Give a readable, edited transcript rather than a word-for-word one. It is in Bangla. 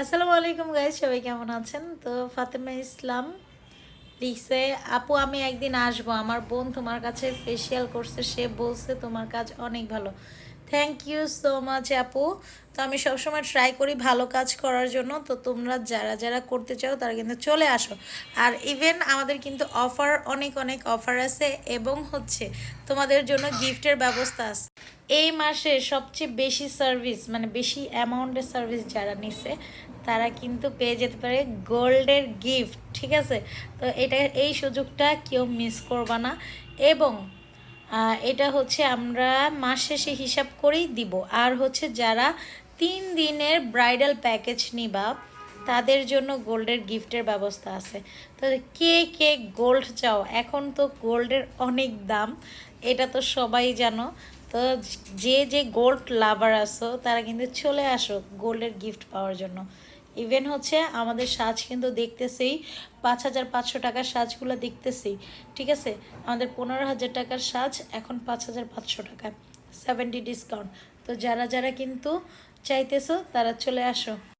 আসসালামু আলাইকুম গাইস, সবাই কেমন আছেন? তো ফাতেমা ইসলাম লিখছে, আপু আমি একদিন আসবো, আমার বোন তোমার কাছে ফেসিয়াল করছে, সে বলছে তোমার কাজ অনেক ভালো। থ্যাংক ইউ সো মাচ আপু। তো আমি সবসময় ট্রাই করি ভালো কাজ করার জন্য। তো তোমরা যারা যারা করতে চাও তারা কিন্তু চলে আসো। আর ইভেন আমাদের কিন্তু অফার অনেক অনেক অফার আছে, এবং হচ্ছে তোমাদের জন্য গিফটের ব্যবস্থা আছে। এই মাসে সবচেয়ে বেশি সার্ভিস, মানে বেশি অ্যামাউন্টের সার্ভিস যারা নিছে তারা কিন্তু পেয়ে যেতে পারে গোল্ডের গিফট, ঠিক আছে? তো এই সুযোগটা কেউ মিস করবা না। এবং এটা হচ্ছে আমরা মাস শেষে হিসাব করেই দিব। আর হচ্ছে যারা 3 দিনের ব্রাইডাল প্যাকেজ নিবা তাদের জন্য গোল্ডের গিফটের ব্যবস্থা আছে। তো কে কে গোল্ড চাও? এখন তো গোল্ডের অনেক দাম, এটা তো সবাই জানো। তো যে যে গোল্ড লাভার আছো তারা কিন্তু চলে আসো গোল্ডের গিফট পাওয়ার জন্য। ইভেন হচ্ছে আমাদের সাজ কিন্তু দেখতেছেই, 5,500 টাকার সাজগুলো দেখতেছি, ঠিক আছে? আমাদের 15,000 টাকার সাজ এখন 5,500 টাকা, 70 ডিসকাউন্ট। তো যারা যারা কিন্তু চাইতেছো তারা চলে আসো।